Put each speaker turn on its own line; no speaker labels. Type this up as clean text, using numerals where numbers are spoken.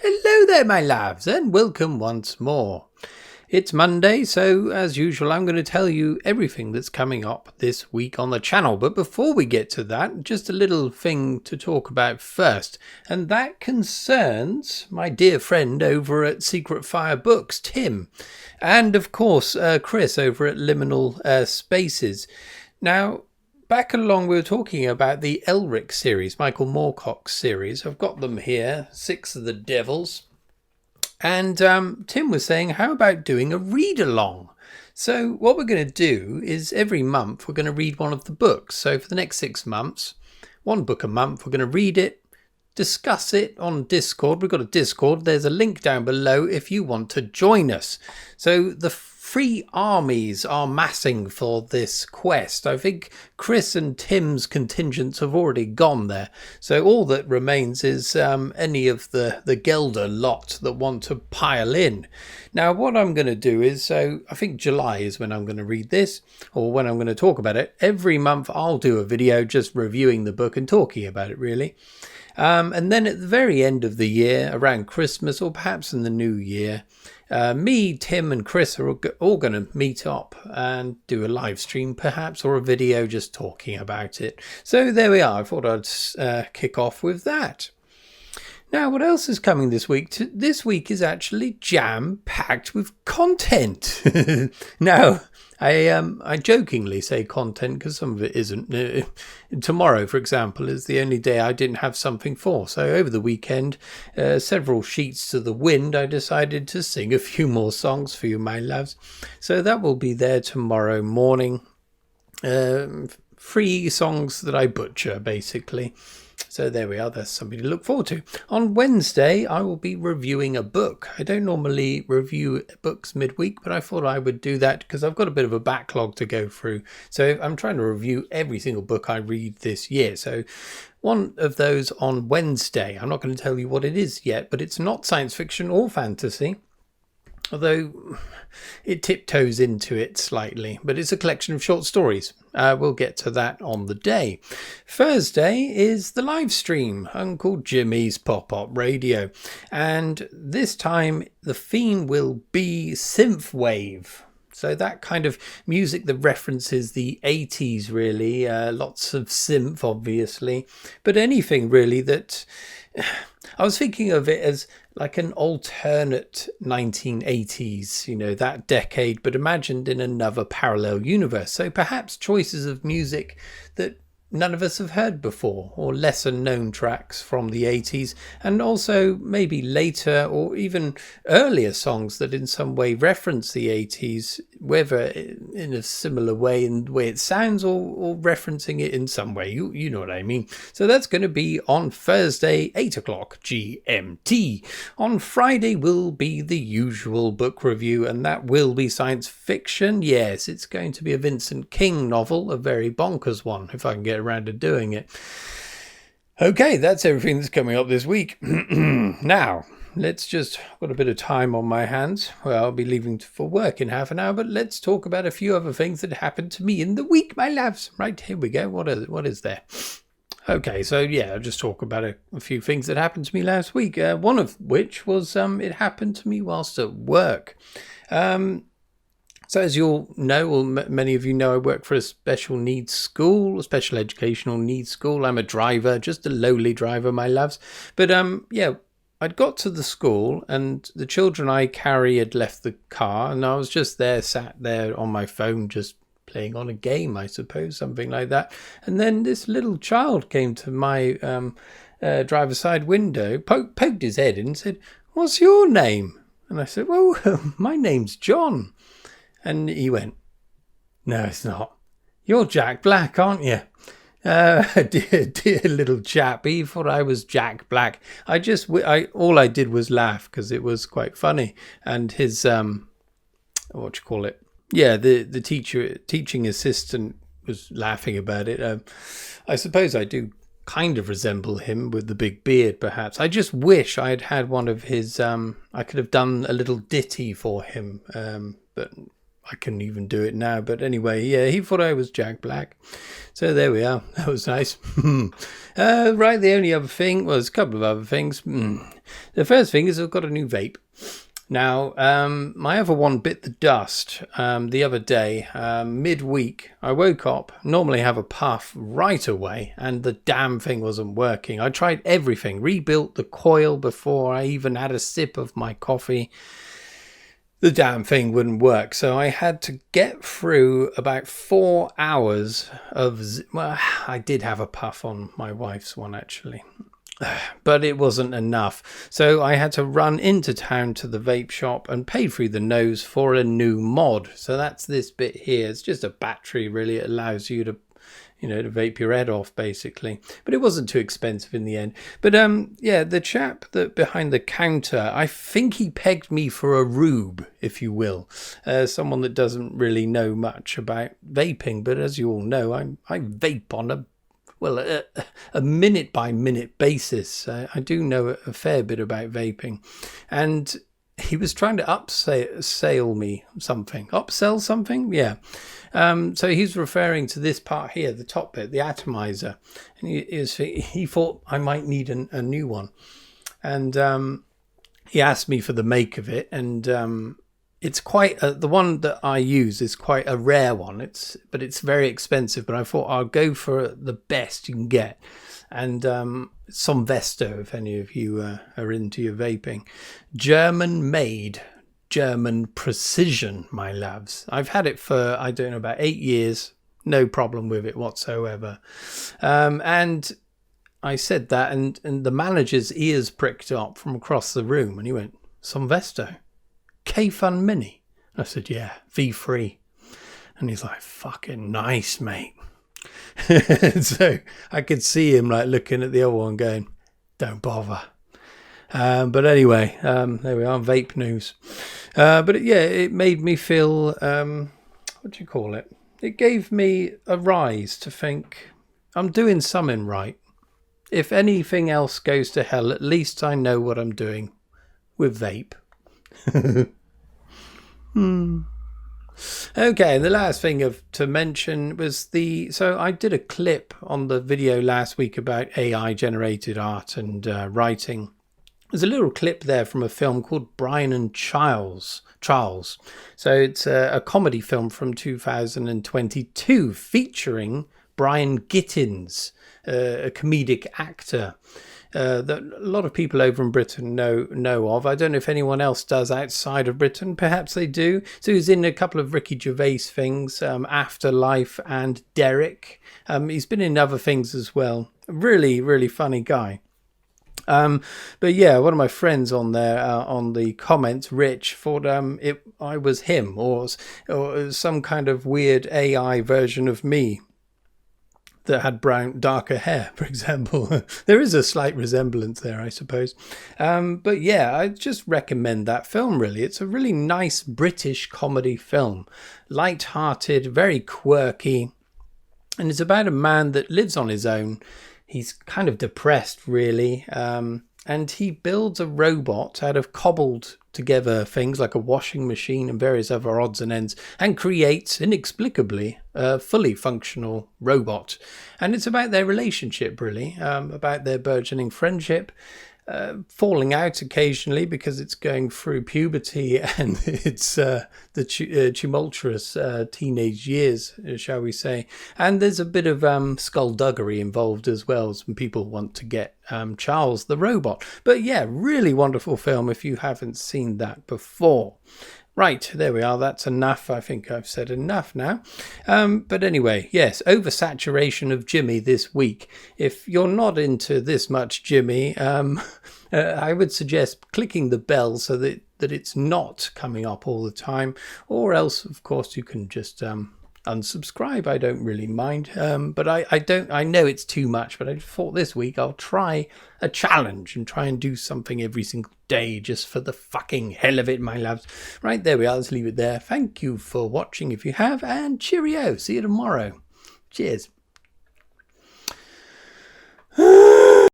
Hello there, my loves, and welcome once more. It's Monday, so as usual, I'm going to tell you everything that's coming up this week on the channel. But before we get to that, just a little thing to talk about first, and that concerns my dear friend over at Secret Fire Books, Tim, and of course, Chris over at Liminal Spaces. Now, back along, we were talking about the Elric series, Michael Moorcock's series. I've got them here, 6 of the Devils. And Tim was saying, how about doing a read-along? So what we're going to do is every month we're going to read one of the books. So for the next 6 months, one book a month, we're going to read it, discuss it on Discord. We've got a Discord. There's a link down below if you want to join us. So the free armies are massing for this quest. I think Chris and Tim's contingents have already gone there. So all that remains is any of the Gelder lot that want to pile in. Now what I'm going to do is, so I think July is when I'm going to read this, or when I'm going to talk about it. Every month I'll do a video just reviewing the book and talking about it really. And then at the very end of the year, around Christmas or perhaps in the new year, me, Tim and Chris are all going to meet up and do a live stream perhaps, or a video just talking about it. So there we are. I thought I'd kick off with that. Now, what else is coming this week? This week is actually jam-packed with content. Now, I jokingly say content because some of it isn't. Tomorrow, for example, is the only day I didn't have something for. So over the weekend, several sheets to the wind, I decided to sing a few more songs for you, my loves. So that will be there tomorrow morning. 3 songs that I butcher, basically. So there we are, that's something to look forward to. On Wednesday, I will be reviewing a book. I don't normally review books midweek, but I thought I would do that because I've got a bit of a backlog to go through. So I'm trying to review every single book I read this year. So one of those on Wednesday. I'm not going to tell you what it is yet, but it's not science fiction or fantasy. Although it tiptoes into it slightly, but it's a collection of short stories. We'll get to that on the day. Thursday is the live stream, Uncle Jimmy's Pop-Up Radio. And this time the theme will be synthwave. So that kind of music that references the 80s really. Lots of synth, obviously. But anything really that... I was thinking of it as like an alternate 1980s, you know, that decade, but imagined in another parallel universe. So perhaps choices of music that none of us have heard before, or lesser known tracks from the 80s, and also maybe later or even earlier songs that in some way reference the 80s, whether in a similar way in the way it sounds or referencing it in some way. You know what I mean. So that's going to be on Thursday, 8 o'clock GMT. On Friday will be the usual book review, and that will be science fiction. Yes, it's going to be a Vincent King novel, a very bonkers one, if I can get around to doing it. Okay, that's everything that's coming up this week. Now, let's just, got a bit of time on my hands. Well, I'll be leaving for work in half an hour, but let's talk about a few other things that happened to me in the week, my loves. Right, here we go. What is there? Okay, so yeah, I'll just talk about a few things that happened to me last week. One of which was it happened to me whilst at work. So as you all know, or many of you know, I work for a special needs school, a special educational needs school. I'm a driver, just a lowly driver, my loves. But yeah, I'd got to the school and the children I carry had left the car, and I was just there, sat there on my phone, just playing on a game, I suppose, something like that. And then this little child came to my driver's side window, poked his head in and said, "What's your name?" And I said, "Well, my name's John." And he went, "No, it's not. You're Jack Black, aren't you?" Dear little chap. He thought I was Jack Black. All I did was laugh because it was quite funny. And his, what you call it? Yeah, the teaching assistant was laughing about it. I suppose I do kind of resemble him with the big beard, perhaps. I just wish I had had one of his, I could have done a little ditty for him, but I couldn't even do it now. But anyway, yeah, he thought I was Jack Black. So there we are. That was nice. Right, the only other thing was a couple of other things. The first thing is I've got a new vape. Now, my other one bit the dust the other day, midweek. I woke up, normally have a puff right away, and the damn thing wasn't working. I tried everything, rebuilt the coil before I even had a sip of my coffee. The damn thing wouldn't work. So I had to get through about 4 hours of... Well, I did have a puff on my wife's one, actually. But it wasn't enough. So I had to run into town to the vape shop and pay through the nose for a new mod. So that's this bit here. It's just a battery, really. It allows you to, to vape your head off, basically. But it wasn't too expensive in the end. But yeah, the chap that behind the counter, I think he pegged me for a rube, if you will. Someone that doesn't really know much about vaping. But as you all know, I vape on a minute by minute basis. I do know a fair bit about vaping, and he was trying to upsell me something. Upsell something? Yeah. So he's referring to this part here, the top bit, the atomizer, and he thought I might need a new one, and he asked me for the make of it, and it's quite the one that I use is quite a rare one. But it's very expensive. But I thought I'll go for the best you can get, and some Vesto, if any of you are into your vaping, German made, German precision, my loves. I've had it for I don't know about 8 years, no problem with it whatsoever, and I said that, and the manager's ears pricked up from across the room, and he went, "Some Vesto? K-Fun Mini?" I said, "Yeah, V3. And he's like, "Fucking nice, mate." So I could see him like looking at the other one going, "Don't bother." But anyway, there we are, vape news. But yeah, it made me feel, what do you call it? It gave me a rise to think I'm doing something right. If anything else goes to hell, at least I know what I'm doing with vape. Okay, the last thing to mention was so I did a clip on the video last week about AI generated art and writing. There's a little clip there from a film called Brian and Charles. So it's a comedy film from 2022 featuring Brian Gittins, a comedic actor that a lot of people over in Britain know of. I don't know if anyone else does outside of Britain. Perhaps they do. So he's in a couple of Ricky Gervais things, Afterlife and Derek. He's been in other things as well. Really, really funny guy. But yeah, one of my friends on there on the comments, Rich, thought I was him or some kind of weird AI version of me that had darker hair, for example. There is a slight resemblance there, I suppose. But yeah, I just recommend that film, really. It's a really nice British comedy film. Light-hearted, very quirky. And it's about a man that lives on his own. He's kind of depressed, really. And he builds a robot out of cobbled together things like a washing machine and various other odds and ends, and creates inexplicably a fully functional robot. And it's about their relationship, really, about their burgeoning friendship, falling out occasionally because it's going through puberty and it's the tumultuous teenage years, shall we say. And there's a bit of skullduggery involved as well. Some people want to get Charles the robot. But yeah, really wonderful film if you haven't seen that before. Right, there we are. That's enough. I think I've said enough now. But anyway, yes, oversaturation of Jimmy this week. If you're not into this much Jimmy, I would suggest clicking the bell so that it's not coming up all the time. Or else, of course, you can just unsubscribe. I don't really mind. But I know it's too much, but I thought this week I'll try a challenge and try and do something every single day just for the fucking hell of it, my loves. Right, there we are. Let's leave it there. Thank you for watching if you have, and cheerio. See you tomorrow. Cheers.